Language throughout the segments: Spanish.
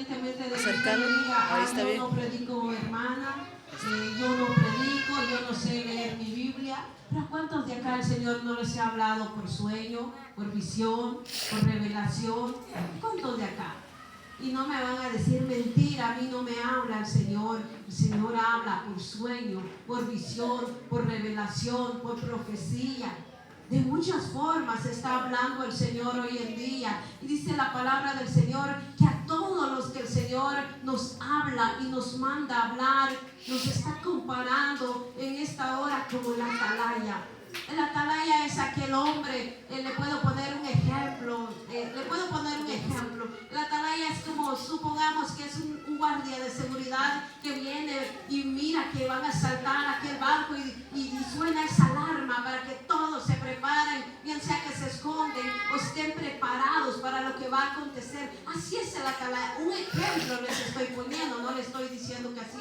independientemente de Acercando, que diga, ahí está yo bien. no predico, hermana, yo no predico, yo no sé leer mi Biblia. Pero ¿cuántos de acá el Señor no les ha hablado por sueño, por visión, por revelación? ¿Cuántos de acá? Y no me van a decir mentira, a mí no me habla el Señor habla por sueño, por visión, por revelación, por profecía. De muchas formas está hablando el Señor hoy en día. Y dice la palabra del Señor que a todos los que el Señor nos habla y nos manda a hablar, nos está comparando en esta hora como la atalaya. El atalaya es aquel hombre, le puedo poner un ejemplo, El atalaya es como, supongamos que es un guardia de seguridad que viene y mira que van a saltar aquel barco y suena esa alarma para que todos se preparen, bien sea que se esconden o estén preparados para lo que va a acontecer. Así es el atalaya. Un ejemplo les estoy poniendo, no les estoy diciendo que así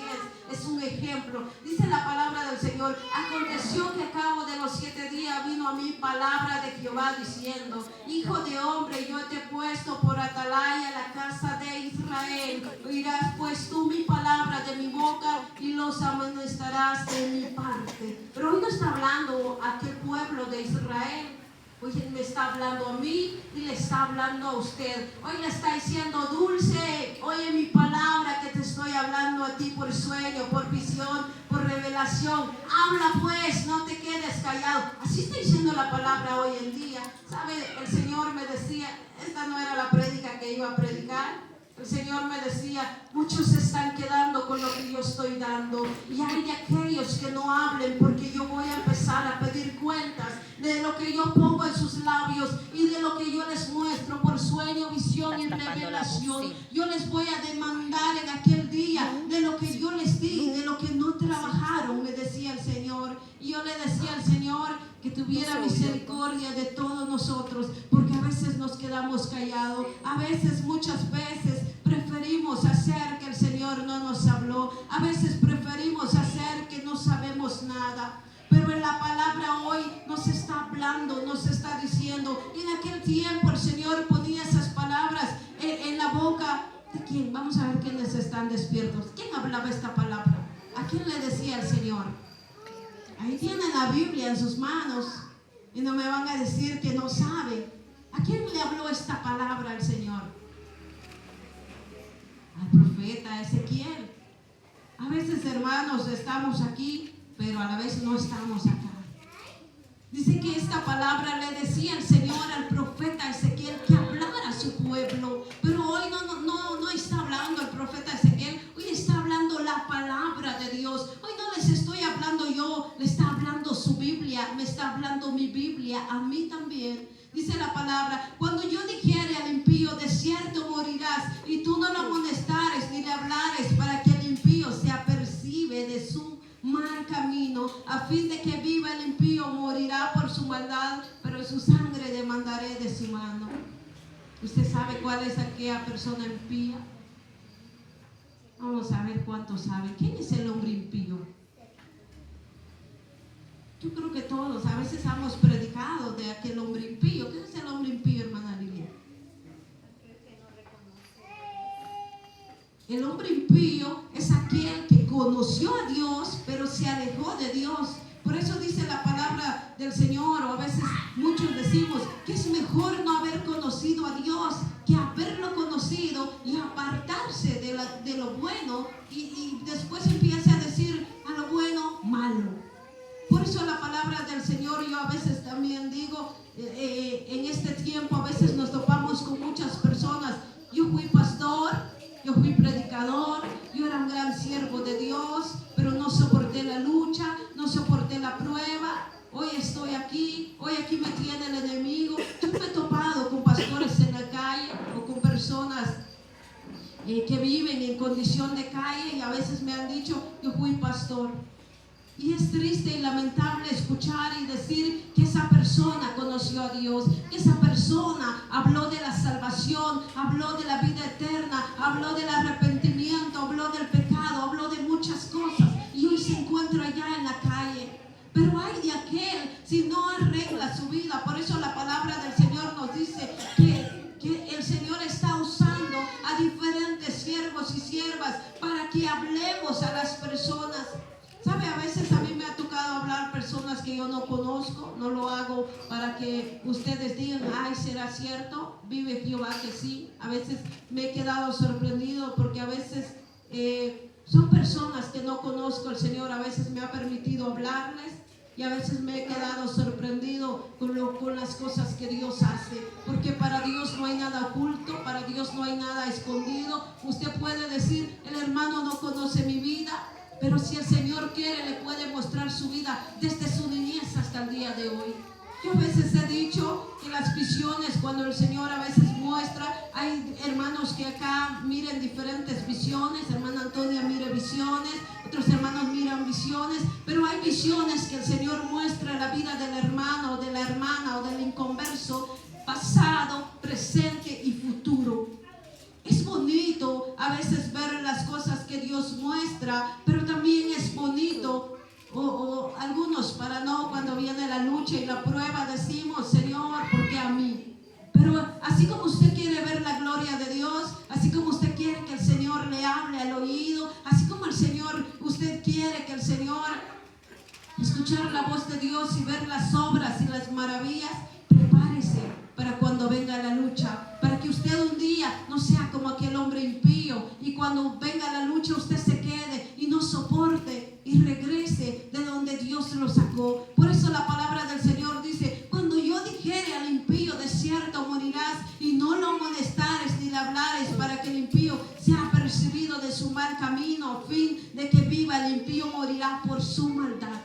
es un ejemplo. Dice la palabra del Señor: aconteció que a cabo de los 7 días vino a mí palabra de Jehová diciendo: hijo de hombre, yo te he puesto por atalaya a la casa de Israel. Oirás pues tú mi palabra de mi boca y los amonestarás de mi parte. Pero hoy no está hablando a aquel pueblo de Israel. Hoy me está hablando a mí y le está hablando a usted. Hoy le está diciendo: dulce, oye mi palabra que te estoy hablando a ti por sueño, por visión, por revelación. Habla pues, no te quedes callado. Así está diciendo la palabra hoy en día. ¿Sabe? El Señor me decía, esta no era la prédica que iba a predicar. El Señor me decía: muchos se están quedando con lo que yo estoy dando, y hay de aquellos que no hablen, porque yo voy a empezar a pedir cuentas de lo que yo pongo en sus labios y de lo que yo les muestro por sueño, visión y revelación. Yo les voy a demandar en aquel día de lo que yo les di, de lo que no trabajaron, me decía el Señor. Y yo le decía al Señor que tuviera misericordia de todos nosotros, porque a veces nos quedamos callados, a veces, muchas veces preferimos hacer que el Señor no nos habló, a veces preferimos hacer que no sabemos nada. Pero en la palabra hoy nos está hablando, nos está diciendo. Y en aquel tiempo el Señor ponía esas palabras en la boca de quién. Vamos a ver quiénes están despiertos. ¿Quién hablaba esta palabra? ¿A quién le decía el Señor? Ahí tienen la Biblia en sus manos y no me van a decir que no saben. ¿A quién le habló esta palabra el Señor? Al profeta Ezequiel. A veces, hermanos, estamos aquí, pero a la vez no estamos acá. Dice que esta palabra le decía el Señor al profeta Ezequiel que hablara a su pueblo, pero hoy no está hablando el profeta Ezequiel, hoy está hablando la palabra de Dios. Hoy no les estoy hablando yo, le está hablando su Biblia, me está hablando mi Biblia a mí también. Dice la palabra: cuando yo dijere al impío, de cierto morirás, y tú no lo amonestares ni le hablares, para que el impío se apercibe de su mal camino, a fin de que viva el impío, morirá por su maldad, pero su sangre demandaré de su mano. ¿Usted sabe cuál es aquella persona impía? Vamos a ver cuántos saben. ¿Quién es el hombre impío? Yo creo que todos a veces hemos predicado de aquel hombre impío. ¿Quién es el hombre impío, hermana Lilia? El hombre impío es aquel que conoció a Dios, pero se alejó de Dios. Por eso dice la palabra del Señor, o a veces muchos decimos que es mejor no haber conocido a Dios que haberlo conocido y apartarse de lo bueno y después empieza a decir a lo bueno malo. Por eso la palabra del Señor, yo a veces también digo, en este tiempo a veces nos topamos con muchas personas. Yo fui pastor, yo fui predicador, yo era un gran siervo de Dios, pero no soporté la lucha, no soporté la prueba. Hoy estoy aquí, hoy aquí me tiene el enemigo. Yo me he topado con pastores en la calle o con personas que viven en condición de calle y a veces me han dicho: yo fui pastor. Y es triste y lamentable escuchar y decir que esa persona conoció a Dios, que esa persona habló de la salvación, habló de la vida eterna, habló del arrepentimiento, habló del pecado, habló de muchas cosas, y hoy se encuentra allá en la calle. Pero hay de aquel si no arregla su vida. Por eso la palabra del Señor nos dice que el Señor está usando a diferentes siervos que hablemos a las personas. ¿Sabe? A veces a mí me ha tocado hablar personas que yo no conozco. No lo hago para que ustedes digan, ay, ¿será cierto? Vive Jehová que sí. A veces me he quedado sorprendido porque a veces son personas que no conozco. El Señor a veces me ha permitido hablarles y a veces me he quedado sorprendido con las cosas que Dios hace. Porque para Dios no hay nada oculto, para Dios no hay nada escondido. Usted puede decir, el hermano no conoce mi vida, pero si el Señor quiere, le puede mostrar su vida desde su niñez hasta el día de hoy. Yo a veces he dicho que las visiones, cuando el Señor a veces muestra, hay hermanos que acá miren diferentes visiones. Hermana Antonia mira visiones, otros hermanos miran visiones, pero hay visiones que el Señor muestra en la vida del hermano, de la hermana o del inconverso, pasado, presente y futuro. Es bonito a veces ver las cosas que Dios muestra, pero también es bonito, o algunos para no, cuando viene la lucha y la prueba decimos, Señor, ¿por qué a mí? Pero así como usted quiere ver la gloria de Dios, así como usted quiere que el Señor le hable al oído, así como usted quiere que el Señor escuchar la voz de Dios y ver las obras y las maravillas, prepárese para cuando venga la lucha, para que usted un día no sea como aquel hombre impío y cuando venga la lucha usted se quede y no soporte y regrese de donde Dios lo sacó. Por eso la palabra del Señor dice, cuando yo dijere al impío, de cierto morirás, y no lo amonestares ni le hablares, para que el impío sea apercibido de su mal camino, a fin de que viva, el impío morirá por su maldad.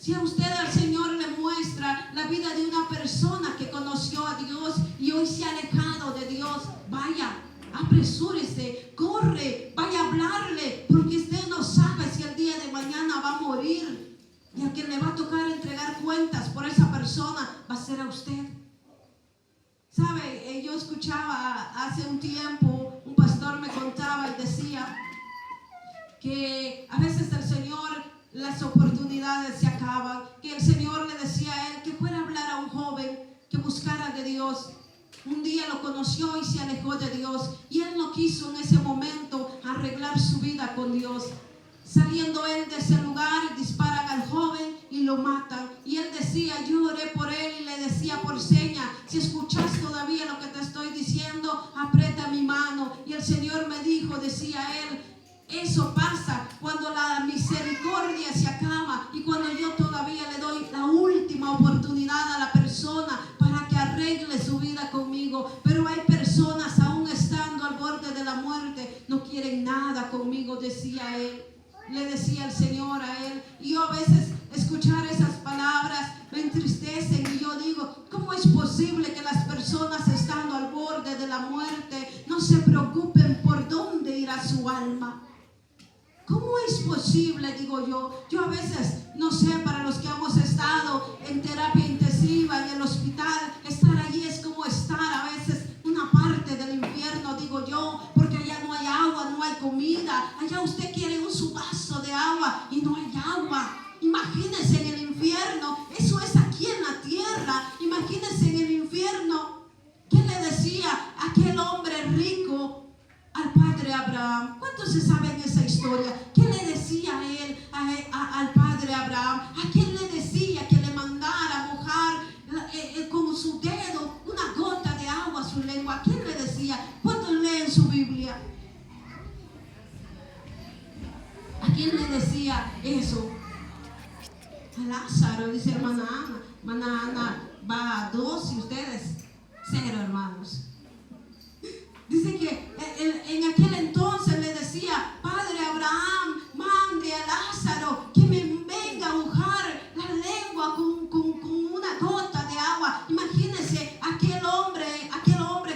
Si a usted al Señor le muestra la vida de una persona que conoció a Dios y hoy se ha alejado de Dios, vaya, apresúrese, corre, vaya a hablarle, porque usted no sabe si el día de mañana va a morir y a quien le va a tocar entregar cuentas por esa persona va a ser a usted. ¿Sabe? Yo escuchaba hace un tiempo, un pastor me contaba y decía que a veces el Señor, las oportunidades se acaban, que el Señor le decía a él que fuera a hablar a un joven que buscara de Dios. Un día lo conoció y se alejó de Dios y él no quiso en ese momento arreglar su vida con Dios. Saliendo él de ese lugar, disparan al joven y lo matan. Y él decía, yo oré por él y le decía por seña, si escuchas todavía lo que te estoy diciendo, aprieta mi mano. Y el Señor me dijo, decía él, eso pasa cuando la misericordia se acaba y cuando yo todavía le doy la última oportunidad a la persona para que arregle su vida conmigo. Pero hay personas, aún estando al borde de la muerte, no quieren nada conmigo, decía él. Le decía el Señor a él. Y yo a veces escuchar esas palabras me entristecen y yo digo, ¿cómo es posible que las personas estando al borde de la muerte no se preocupen por dónde irá su alma? ¿Cómo es posible? Digo yo. Yo a veces, no sé, para los que hemos estado en terapia intensiva, en el hospital, estar allí es como estar a veces una parte del infierno, digo yo, porque allá no hay agua, no hay comida. Allá usted quiere su vaso de agua y no hay agua. Imagínese en el infierno. Eso es aquí en la tierra. Imagínese en el infierno. ¿Qué le decía aquel hombre rico al padre Abraham? ¿Cuántos se saben esa historia? ¿Qué le decía a él, al padre Abraham? ¿A quién le decía que le mandara a mojar con su dedo una gota de agua a su lengua? ¿A quién le decía? ¿Cuántos leen su Biblia? ¿A quién le decía eso? A Lázaro, dice hermana Ana. Hermana Ana va a 2 y ustedes 0, hermanos. Dice que en aquel entonces le decía, Padre Abraham, mande a Lázaro que me venga a mojar la lengua con una gota de agua. Imagínense aquel hombre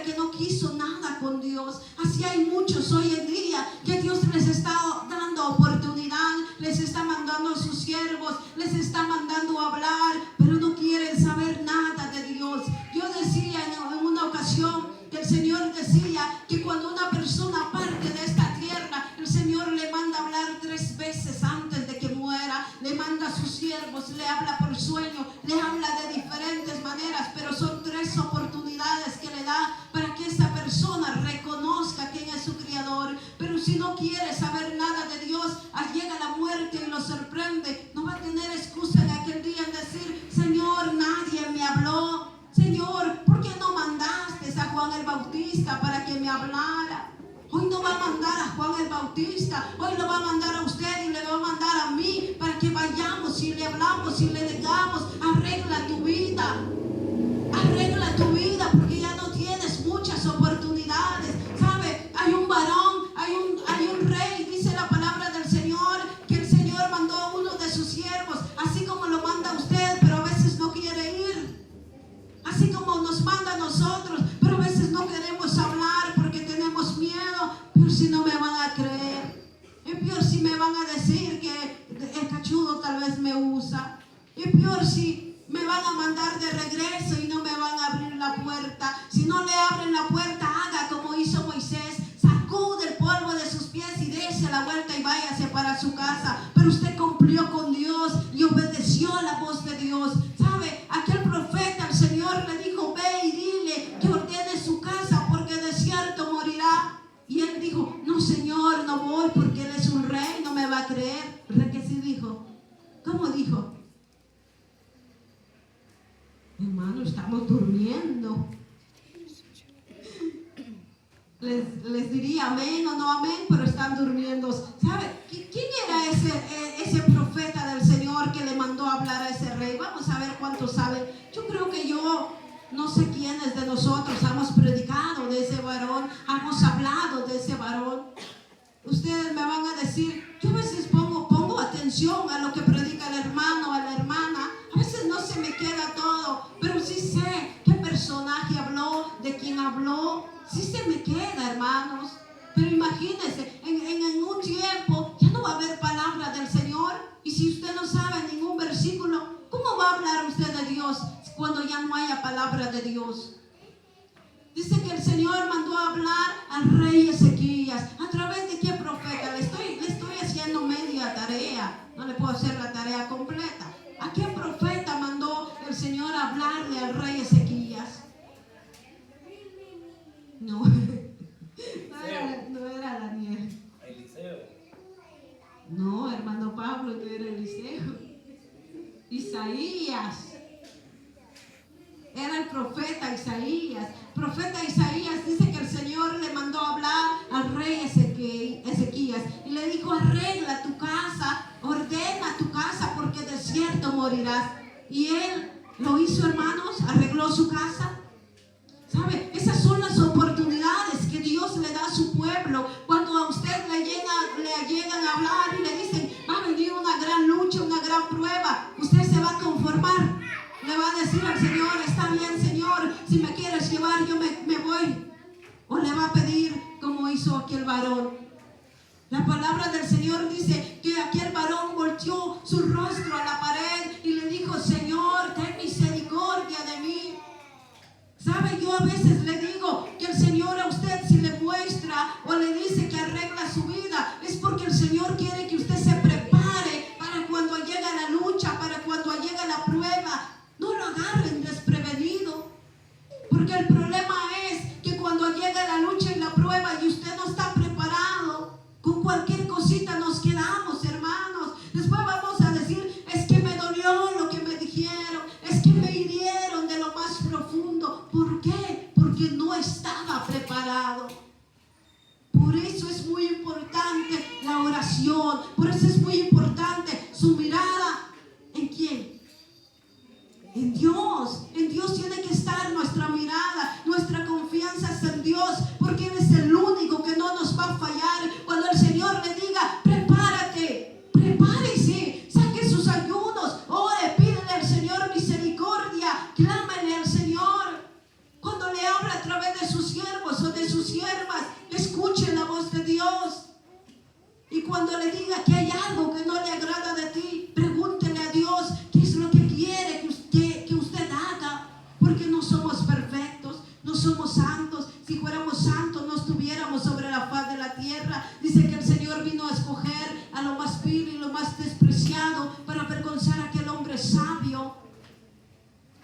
que no quiso nada con Dios. Así hay muchos hoy en día que Dios les está dando oportunidad, les está mandando a sus siervos, les está mandando a hablar, pero no quieren saber nada de Dios. Yo decía en una ocasión que el Señor decía que cuando una persona parte de esta tierra, el Señor le manda a hablar 3 veces antes de que muera, le manda a sus siervos, le habla por sueño, le habla de diferentes maneras, pero son 3 oportunidades que le da para que esa persona reconozca quién es su Creador. Pero si no quiere saber profeta. Hoy lo va a mandar a usted y le va a mandar a mí para que vayamos y le hablamos y le digamos, arregla tu vida. Arregla tu vida porque ya no tienes muchas oportunidades. ¿Sabe? Hay un varón, hay un rey, dice la palabra del Señor, que el Señor mandó a uno de sus siervos, así como lo manda a usted, pero a veces no quiere ir. Así como nos manda a nosotros, pero a veces no queremos hablar porque tenemos miedo. Pero si no me van a creer, es peor si me van a decir que el cachudo tal vez me usa, es peor si me van a mandar de regreso y no me van a abrir la puerta. Si no le abren la puerta, haga como hizo Moisés, sacude el polvo de sus pies y dése la vuelta y váyase para su casa. Pero usted cumplió con Dios y obedeció a la voz de Dios. ¿Sabe? Aquel profeta, el Señor le dijo, ve y dile que ordene su casa porque de cierto morirá. Y él dijo, no Señor, no voy porque él es un rey, no me va a creer. ¿Verdad que sí dijo? ¿Cómo dijo? Hermano, estamos durmiendo. Les diría amén o no amén, pero están durmiendo. ¿Sabe? ¿Quién era ese profeta del Señor que le mandó a hablar a ese rey? Vamos a ver cuántos saben. Yo creo que no sé quiénes de nosotros hemos predicado de ese varón, hemos hablado de ese varón. Ustedes me van a decir, yo a veces pongo atención a lo que predica el hermano, a la hermana. A veces no se me queda todo, pero sí sé qué personaje habló, de quién habló. Sí se me queda, hermanos. Pero imagínense, en un tiempo ya no va a haber palabra del Señor. Y si usted no sabe ningún versículo, ¿cómo va a hablar usted de Dios cuando ya no haya palabra de Dios? Dice que el Señor mandó a hablar al rey Ezequías. ¿A través de qué profeta? Le estoy haciendo media tarea. No le puedo hacer la tarea completa. ¿A qué profeta mandó el Señor a hablarle al rey Ezequías? No era Daniel. Eliseo. No, hermano Pablo, no era Eliseo. Isaías. Era el profeta Isaías. Profeta Isaías dice que el Señor le mandó a hablar al rey Ezequías y le dijo, arregla tu casa, ordena tu casa porque de cierto morirás. Y él lo hizo, hermanos, arregló su casa. ¿Sabe? Esas son las oportunidades que Dios le da a su pueblo. Cuando a usted le llegan a hablar y le dicen, va a venir una gran lucha, una gran prueba, usted se va a conformar. Le va a decir al Señor, está bien Señor, si me quieres llevar yo me voy. O le va a pedir como hizo aquel varón. La palabra del Señor dice que aquel varón volteó su rostro a la pared y le dijo, Señor, ten misericordia de mí. ¿Sabe? Yo a veces le digo que el Señor a usted si le muestra o le dice que arregla su vida, es porque el Señor quiere que usted se prepare para cuando llegue la lucha, para cuando llegue la prueba. No lo agarren desprevenido, porque el problema es que cuando llega la lucha y la prueba y usted no está preparado, con cualquier cosita nos quedamos, hermanos. Después vamos a decir, es que me dolió lo que me dijeron, es que me hirieron de lo más profundo. ¿Por qué? Porque no estaba preparado. Por eso es muy importante la oración, por eso es muy importante su mirada. ¿En quién? En Dios. En Dios tiene que estar nuestra mirada, nuestra confianza es en Dios, porque Él es el único que no nos va a fallar. Cuando el Señor le diga, prepárate, prepárese, saque sus ayunos, ore, pídele al Señor misericordia, clámele al Señor. Cuando le habla a través de sus siervos o de sus siervas, escuche la voz de Dios. Y cuando le diga que hay algo que no le agrada de ti, pregúntele a Dios qué es lo que quiere que usted haga, porque no somos perfectos, no somos santos. Si fuéramos santos no estuviéramos sobre la faz de la tierra. Dice que el Señor vino a escoger a lo más vil y lo más despreciado para avergonzar a aquel hombre sabio.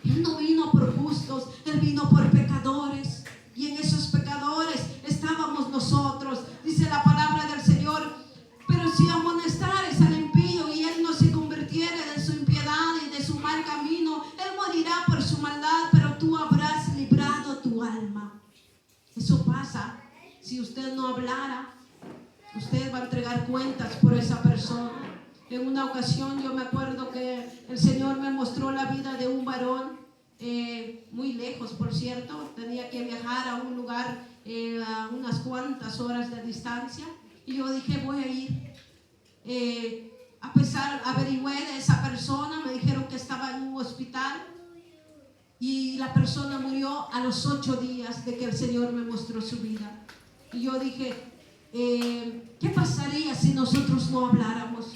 Él no vino por justos, Él vino por pecadores, y en esos pecadores estábamos nosotros. Dice la palabra del Señor, pero si amonestares al impío y él no se convirtiere de su impiedad y de su mal camino, él morirá por su maldad, pero tú habrás librado tu alma. Eso pasa si usted no hablara. Usted va a entregar cuentas por esa persona. En una ocasión yo me acuerdo que el Señor me mostró la vida de un varón, muy lejos, por cierto. Tenía que viajar a un lugar a unas cuantas horas de distancia. Y yo dije, voy a ir. A pesar, averigüé de esa persona, me dijeron que estaba en un hospital. Y la persona murió a los 8 días de que el Señor me mostró su vida. Y yo dije, ¿qué pasaría si nosotros no habláramos?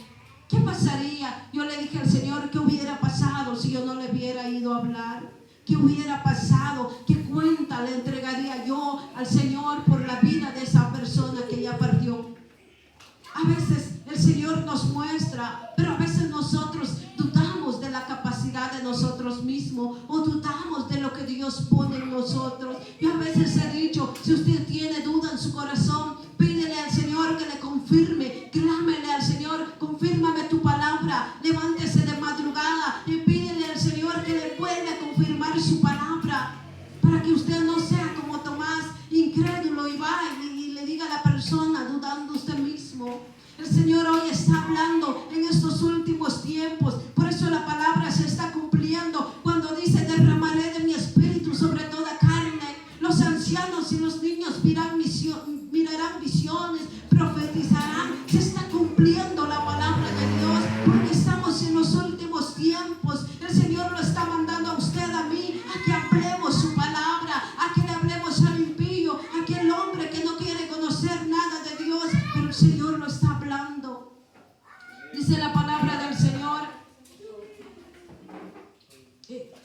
¿Qué pasaría? Yo le dije al Señor, ¿qué hubiera pasado si yo no le hubiera ido a hablar? ¿Qué hubiera pasado? ¿Qué cuenta le entregaría yo al Señor por la vida de esa persona que ya partió? A veces el Señor nos muestra, pero a veces nosotros dudamos de la capacidad de nosotros mismos o dudamos de lo que Dios pone en nosotros. Yo a veces he dicho, si usted tiene duda en su corazón, pídele al Señor que le confirme, clámele al Señor, confírmame tu palabra, levántese de madrugada y pídele al Señor que le pueda confirmar su palabra, para que usted no sea como Tomás, incrédulo, y va y le diga a la persona, dudando usted mismo. El Señor hoy está hablando en estos últimos tiempos. Por eso la palabra se está cumpliendo cuando dice, derramaré de mi espíritu sobre toda carne. Los ancianos y los niños mirarán visiones, profetizarán. Se está cumpliendo la palabra de Dios, porque estamos en los últimos tiempos. El Señor lo está mandando a usted, a mí, a que hablemos su palabra, a que le hablemos al impío, a aquel hombre que no quiere conocer nada de Dios, pero el Señor lo está hablando. Dice la palabra del Señor,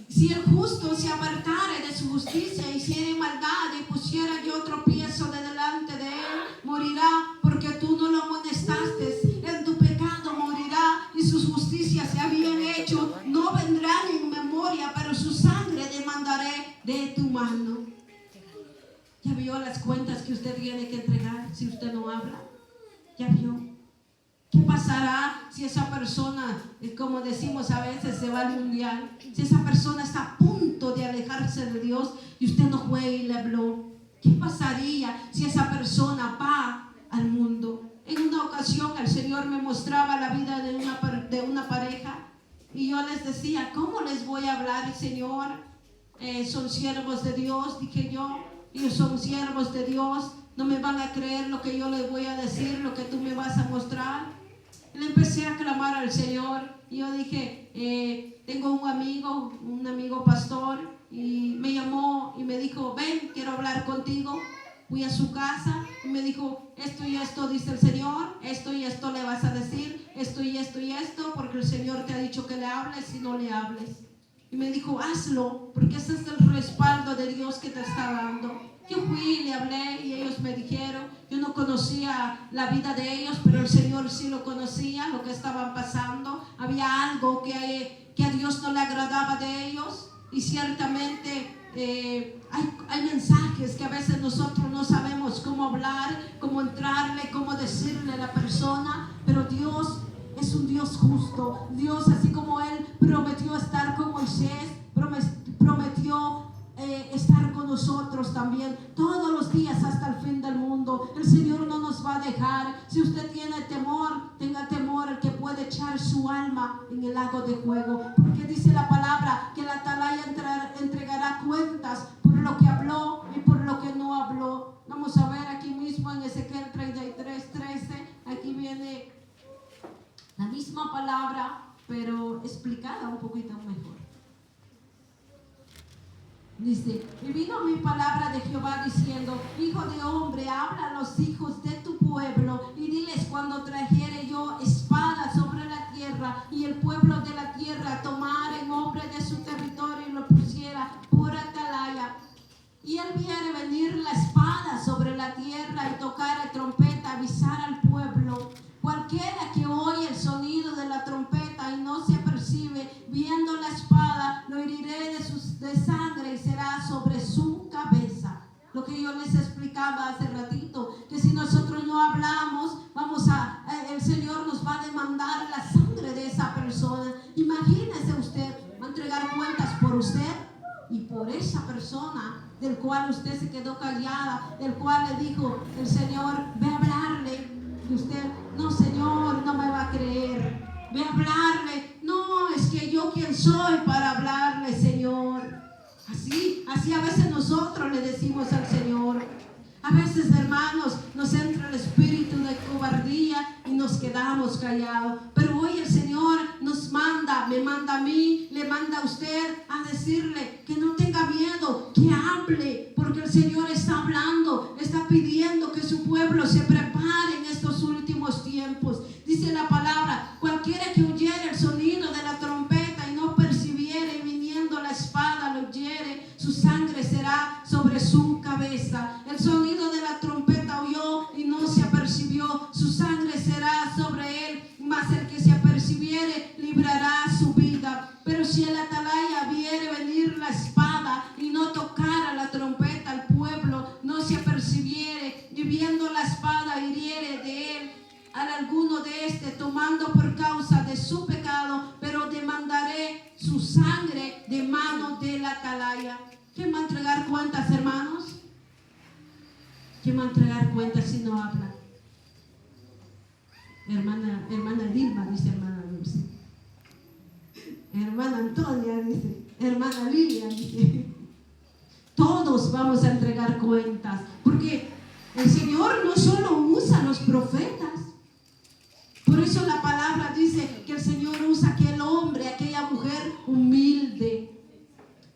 si el justo se apartare de su justicia, hiciere maldad y pusiera yo tropiezo de delante de él, morirá, porque tú no lo amonestaste. En tu pecado morirá, y sus justicias se habían hecho, no vendrán en memoria, pero su sangre demandaré de tu mano. ¿Ya vio las cuentas que usted tiene que entregar si usted no habla? ¿Ya vio? ¿Qué pasará si esa persona, como decimos a veces, se va al mundial? Si esa persona está a punto de alejarse de Dios y usted no fue y le habló. ¿Qué pasaría si esa persona va al mundo? En una ocasión el Señor me mostraba la vida de una pareja y yo les decía, ¿cómo les voy a hablar, Señor? Son siervos de Dios, dije yo. Ellos son siervos de Dios. No me van a creer lo que yo les voy a decir, lo que tú me vas a mostrar. Le empecé a clamar al Señor y yo dije, tengo un amigo pastor, y me llamó y me dijo, ven, quiero hablar contigo. Fui a su casa y me dijo, esto y esto dice el Señor, esto y esto le vas a decir, esto y esto y esto, porque el Señor te ha dicho que le hables y no le hables. Y me dijo, hazlo, porque ese es el respaldo de Dios que te está dando. Yo fui y le hablé y ellos me dijeron, yo no conocía la vida de ellos, pero el Señor sí lo conocía, lo que estaban pasando. Había algo que a Dios no le agradaba de ellos, y ciertamente hay mensajes que a veces nosotros no sabemos cómo hablar, cómo entrarle, cómo decirle a la persona, pero Dios es un Dios justo. Dios, así como Él prometió estar con Moisés, prometió estar con nosotros también todos los días hasta el fin del mundo. El Señor no nos va a dejar. Si usted tiene temor, tenga temor el que puede echar su alma en el lago de fuego, porque dice la palabra que la atalaya entregará cuentas por lo que habló y por lo que no habló. Vamos a ver aquí mismo en Ezequiel 33:13. Aquí viene la misma palabra, pero explicada un poquito mejor. Dice, y vino mi palabra de Jehová diciendo, hijo de hombre, habla a los hijos de tu pueblo y diles, cuando trajere yo espada sobre la tierra y el pueblo de la tierra tomara en hombre de su territorio y lo pusiera por atalaya, y él viere venir la espada sobre la tierra y tocara trompeta, avisar al pueblo. Cualquiera que oye el sonido de la trompeta y no se apercibe, viendo la espada, lo heriré de sangre y será sobre su cabeza. Lo que yo les explicaba hace ratito, que si nosotros no hablamos, el Señor nos va a demandar la sangre de esa persona. Imagínese usted, va a entregar cuentas por usted y por esa persona del cual usted se quedó callada, del cual le dijo el Señor, ve a hablarle. quedamos callados. Pero hoy el Señor nos manda, me manda a mí, le manda a usted a decirle que no tenga miedo, que hable, porque el Señor está hablando, está pidiendo que su pueblo se prepare en estos últimos tiempos. Dice la palabra: cualquiera que oyere el sonido de la trompeta y no percibiere, y viniendo la espada lo hiere, su sangre será sobre su cabeza. El sonido de la trompeta oyó y no se apercibió, su sangre será sobre él, mas el que se apercibiere librará su vida. Pero si el atalaya viere venir la espada y no tocara la trompeta al pueblo, no se apercibiere, y viendo la espada hiriere de él al alguno de este, tomando por causa de su pecado, pero demandaré su sangre de mano del atalaya. ¿Quién va a entregar cuentas, hermanos? ¿Quién va a entregar cuentas si no habla? Hermana Dilma, dice hermana Dulce. Hermana Antonia, dice. Hermana Lilia, dice. Todos vamos a entregar cuentas, porque el Señor no solo usa a los profetas. Por eso la palabra dice que el Señor usa a aquel hombre, a aquella mujer humilde.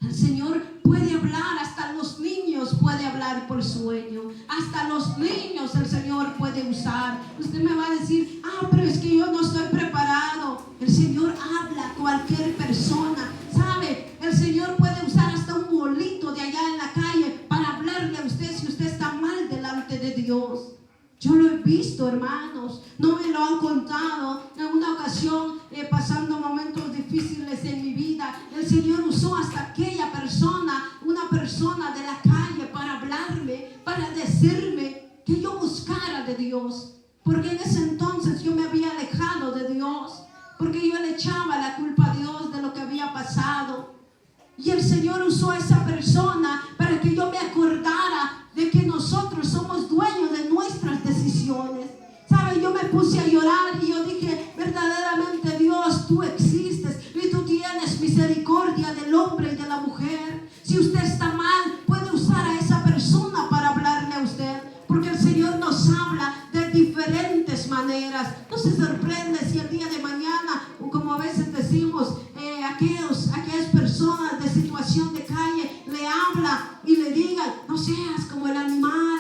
El Señor puede hablar, hasta los niños puede hablar por sueño. Hasta los niños el Señor puede usar. Usted me va a decir: pero es que yo no estoy preparado. El Señor habla a cualquier persona. ¿Sabe? El Señor puede usar hasta un bolito de allá en la calle para hablarle a usted si usted está mal delante de Dios. Yo lo he visto, hermanos, no me lo han contado. En una ocasión, pasando momentos difíciles en mi vida, el Señor usó hasta aquella persona, una persona de la calle, para hablarme, para decirme que yo buscara de Dios. Porque en ese entonces yo me había alejado de Dios, porque yo le echaba la culpa a Dios de lo que había pasado. Y el Señor usó a esa persona para que yo me acordara de que nosotros somos dueños de nuestras decisiones. ¿Sabe? Yo me puse a llorar y yo dije: verdaderamente, Dios, tú existes y tú tienes misericordia del hombre y de la mujer. Si usted está mal, puede usar a esa persona para hablarle a usted, porque el Señor nos habla de diferentes maneras. No se sorprende si el día de mañana, como a veces decimos, aquellas personas de situación de calle le habla y le digan: no seas como el animal.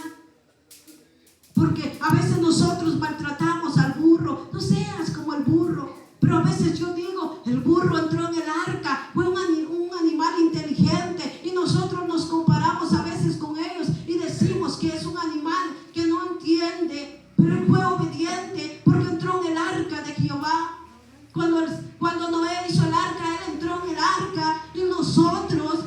Porque a veces nosotros maltratamos al burro: no seas como el burro. Pero a veces yo digo: el burro entró en el arca, fue un animal inteligente, y nosotros nos comparamos a veces con ellos y decimos que es un animal que no entiende. Pero él fue obediente porque entró en el arca de Jehová. Cuando Noé hizo el arca, él entró en el arca, y nosotros,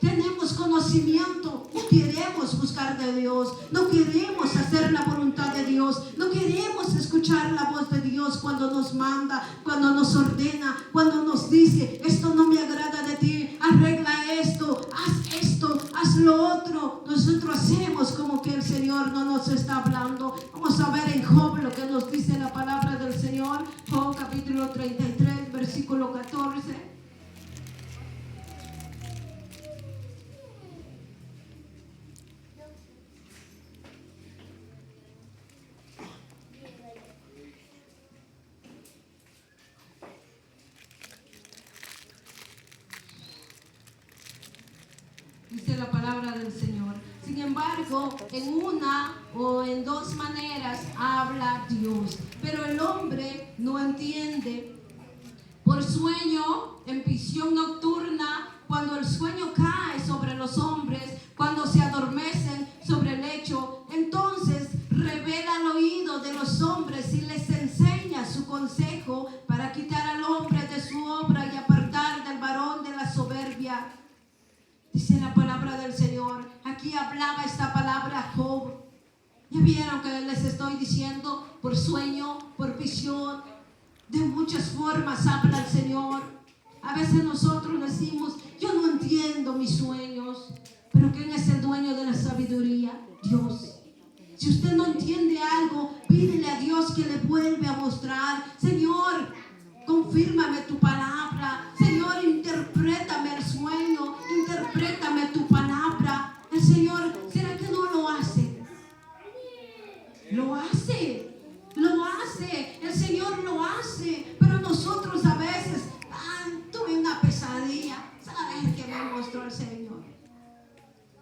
tenemos conocimiento, no queremos buscar de Dios, no queremos hacer la voluntad de Dios, no queremos escuchar la voz de Dios cuando nos manda, cuando nos ordena, cuando nos dice: esto no me agrada de ti, arregla esto, haz lo otro. Nosotros hacemos como que el Señor no nos está hablando. Vamos a ver en Job lo que nos dice la palabra del Señor. Job capítulo 33, versículo 14. Dice la palabra del Señor: sin embargo, en una o en dos maneras habla Dios, pero el hombre no entiende. Por sueño, en visión nocturna, cuando el sueño cae sobre los hombres, cuando se adormecen sobre el lecho, entonces revela al oído de los hombres y les enseña su consejo para quitar al hombre de su obra y apartar del varón de la soberbia. Dice la palabra del Señor. Aquí hablaba esta palabra Job. ¿Ya vieron que les estoy diciendo? Por sueño, por visión, de muchas formas habla el Señor. A veces nosotros decimos: yo no entiendo mis sueños. Pero ¿quién es el dueño de la sabiduría? Dios. Si usted no entiende algo, pídele a Dios que le vuelva a mostrar. Señor, confírmame tu palabra. Señor, interprétame el sueño, interprétame tu palabra. El Señor, ¿será que no lo hace? Lo hace, lo hace. hace. Pero nosotros a veces, tuve una pesadilla. ¿Sabes qué me mostró el Señor?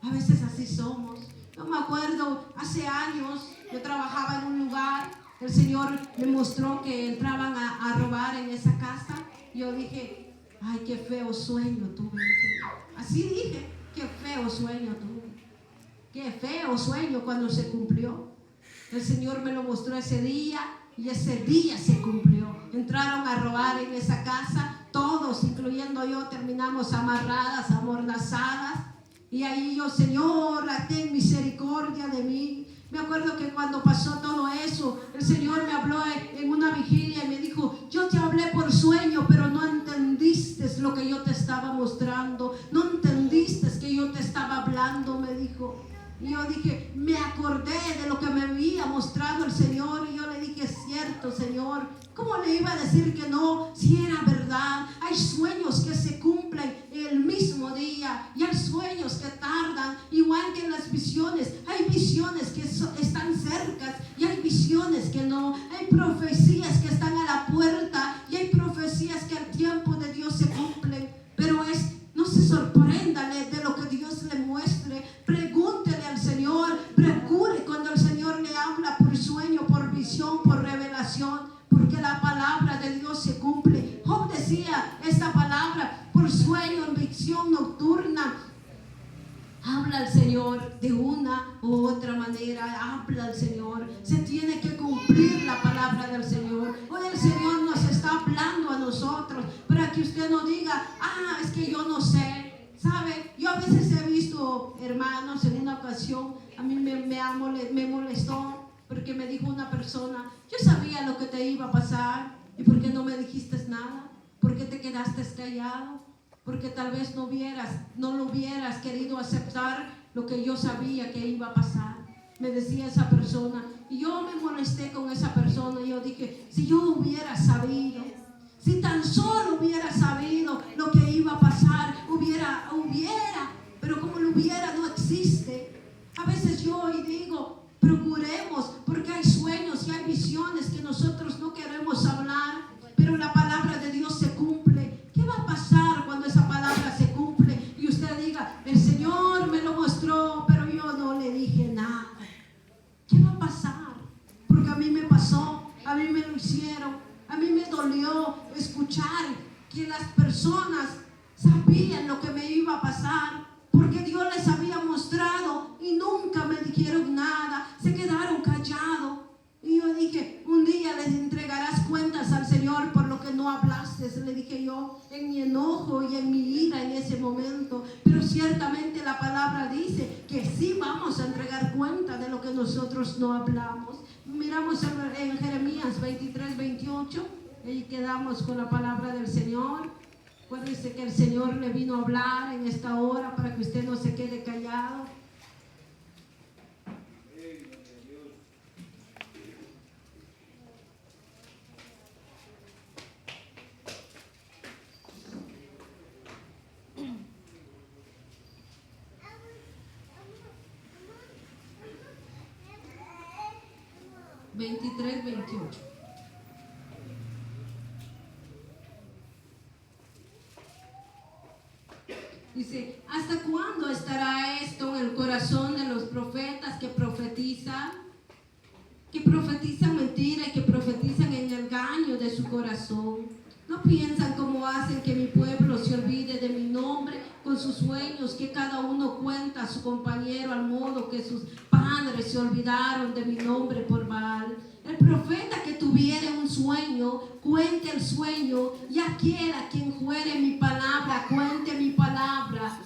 A veces así somos. Yo me acuerdo, hace años, yo trabajaba en un lugar. El Señor me mostró que entraban a robar en esa casa. Yo dije, ay, qué feo sueño tuve. Así dije, qué feo sueño tuve. Qué feo sueño cuando se cumplió. El Señor me lo mostró ese día y ese día se cumplió. Entraron a robar en esa casa. Todos, incluyendo yo, terminamos amarradas, amordazadas. Y ahí yo, Señor, ten misericordia de mí. Me acuerdo que cuando pasó todo eso, el Señor me habló en una vigilia y me dijo, yo te hablé por sueño, pero no entendiste lo que yo te estaba mostrando. No entendiste que yo te estaba hablando, me dijo. Y yo dije, me acordé de lo que me había mostrado el Señor. Y yo le dije, es cierto, Señor. ¿Cómo le iba a decir que no? Si era verdad. Hay sueños que se cumplen el mismo día. Y hay sueños que tardan. Igual que en las visiones. Hay visiones que están cerca. Y hay visiones que no. Hay profecías que están a la puerta. Y hay profecías que al tiempo de Dios se cumplen. Pero no se sorprenda de lo que Dios le muestre. Pregúntele al Señor. Procure cuando el Señor le habla por sueño, por visión, por revelación. Porque la palabra de Dios se cumple. Job decía esta palabra por sueño, en visión nocturna. Habla al Señor de una u otra manera. Habla al Señor. Se tiene que cumplir la palabra del Señor. Hoy el Señor nos está hablando a nosotros para que usted no diga, es que yo no sé. ¿Sabe? Yo a veces he visto hermanos en una ocasión, a mí me molestó. Porque me dijo una persona, yo sabía lo que te iba a pasar. ¿Y por qué no me dijiste nada? ¿Por qué te quedaste callado? Porque tal vez no lo hubieras querido aceptar lo que yo sabía que iba a pasar. Me decía esa persona. Y yo me molesté con esa persona. Y yo dije, si yo hubiera sabido, si tan solo hubiera sabido lo que iba a pasar, hubiera. Pero como lo hubiera no existe. A veces yo hoy digo, procuremos, porque hay sueños y hay visiones que nosotros no queremos hablar, pero la palabra de Dios se cumple. ¿Qué va a pasar cuando esa palabra se cumple y usted diga, el Señor me lo mostró, pero yo no le dije nada? ¿Qué va a pasar? Porque a mí me pasó, a mí me lo hicieron, a mí me dolió escuchar que las personas sabían lo que me iba a pasar, porque Dios les había mostrado y nunca me dijeron nada, se quedaron callados. Y yo dije, un día les entregarás cuentas al Señor por lo que no hablaste, le dije yo, en mi enojo y en mi ira en ese momento. Pero ciertamente la palabra dice que sí vamos a entregar cuenta de lo que nosotros no hablamos. Miramos en Jeremías 23, 28 y quedamos con la palabra del Señor. Acuérdese que el Señor le vino a hablar en esta hora para que usted no se quede callado. Veintitrés, 28. Dice, ¿hasta cuándo estará esto en el corazón de los profetas que profetizan mentira y que profetizan en el engaño de su corazón? ¿No piensan cómo hacen que mi pueblo se olvide de mi nombre con sus sueños, que cada uno cuenta a su compañero al modo que sus padres se olvidaron de mi nombre por Baal? El profeta que tuviere un sueño, cuente el sueño, y aquel a quien fuere mi palabra, cuente mi palabra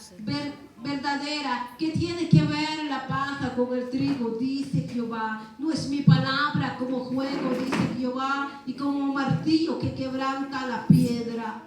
verdadera, que tiene que ver la paja con el trigo, dice Jehová. No es mi palabra como juego, dice Jehová, y como martillo que quebranta la piedra.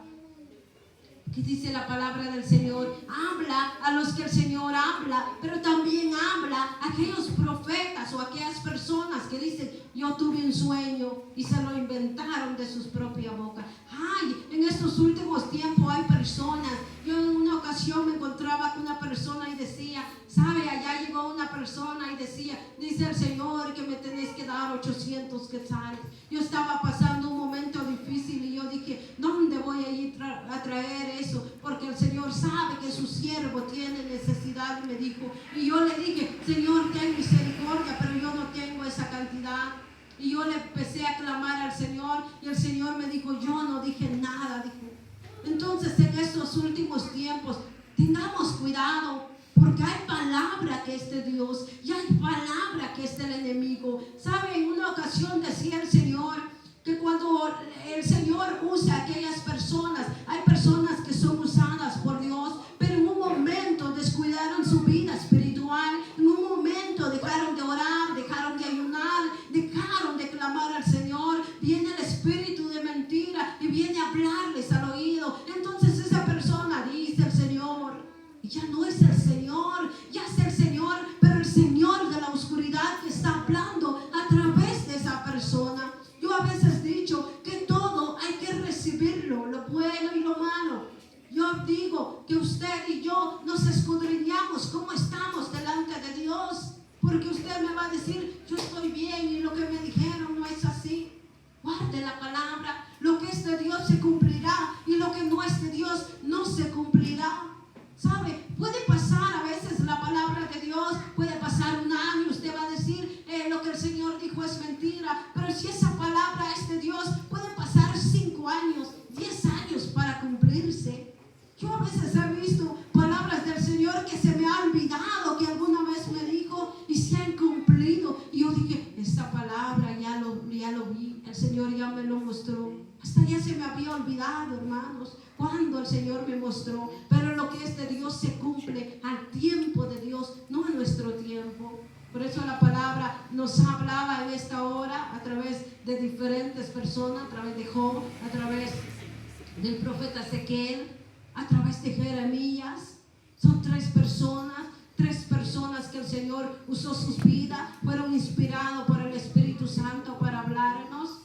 ¿Qué dice la palabra del Señor? Habla a los que el Señor habla, pero también habla a aquellos profetas o a aquellas personas que dicen, yo tuve un sueño y se lo inventaron de sus propias bocas. Ay, en estos últimos tiempos hay personas. Yo en una ocasión me encontraba con una persona y decía, ¿sabe? Allá llegó una persona y decía, dice el Señor que me tenés que dar 800 quetzales. Yo estaba pasando un momento difícil oscuridad. Y yo le empecé a clamar al Señor y el Señor me dijo, yo no dije nada, dijo. Entonces en estos últimos tiempos tengamos cuidado, porque hay palabra que es de Dios y hay palabra que es del enemigo. ¿Sabe? En una ocasión decía el Señor que cuando el Señor usa a aquellas personas, hay personas que son usadas por Dios, pero en un momento descuidaron su vida espiritual, en un momento dejaron de orar, dejaron de ayunar, dejaron de clamar al Señor. Viene el espíritu de mentira y viene a hablarles al oído. Entonces esa persona dice el Señor, ya no es el Señor, ya es el Señor, pero el Señor de la oscuridad que está hablando a través de esa persona. Yo a veces he dicho que todo hay que recibirlo, lo bueno y lo malo. Yo digo que usted y yo nos escudriñamos cómo estamos delante de Dios, porque usted me va a decir, yo estoy bien y lo que me dijeron no es así. Guarde la palabra, lo que es de Dios se cumplirá y lo que no es de Dios no se cumplirá. ¿Sabe? Puede pasar a veces la palabra de Dios, puede pasar un año, usted va a decir lo que el Señor dijo es mentira, pero si esa palabra es de Dios, puede pasar 5 años, 10 años para cumplirse. Yo a veces he visto palabras del Señor que se me ha olvidado que alguna vez me dijo y se han cumplido. Y yo dije, esta palabra ya lo vi, el Señor ya me lo mostró. Hasta ya se me había olvidado, hermanos, cuando el Señor me mostró. Pero lo que es de Dios se cumple al tiempo de Dios, no a nuestro tiempo. Por eso la palabra nos hablaba en esta hora a través de diferentes personas, a través de Job, a través del profeta Ezequiel, a través de Jeremías. Son tres personas que el Señor usó sus vidas, fueron inspirados por el Espíritu Santo para hablarnos,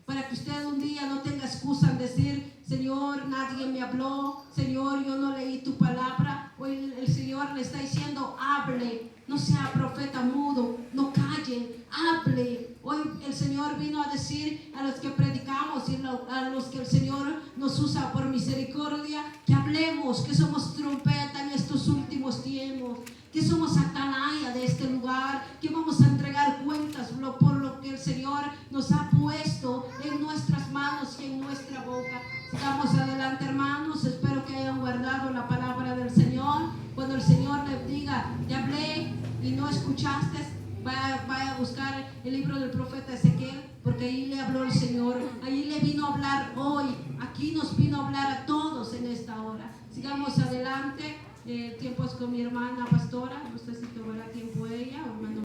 para que usted un día no tenga excusa en decir, Señor, nadie me habló, Señor, yo no leí tu palabra. Hoy el Señor le está diciendo, hable, no sea profeta mudo, no calle, hable. Hoy el Señor vino a decir a los que predicamos y a los que el Señor nos usa por misericordia, que hablemos, que somos trompeta en estos últimos tiempos, que somos atalaya de este lugar, que vamos a entregar cuentas por lo que el Señor nos ha puesto en nuestras manos y en nuestra boca. Sigamos adelante, hermanos. Espero que hayan guardado la palabra del Señor. Cuando el Señor les diga, te hablé y no escuchaste, vaya a buscar el libro del profeta Ezequiel, porque ahí le habló el Señor, ahí le vino a hablar hoy, aquí nos vino a hablar a todos en esta hora. Sigamos adelante. El tiempo es con mi hermana pastora, no sé si tomará tiempo ella o hermano.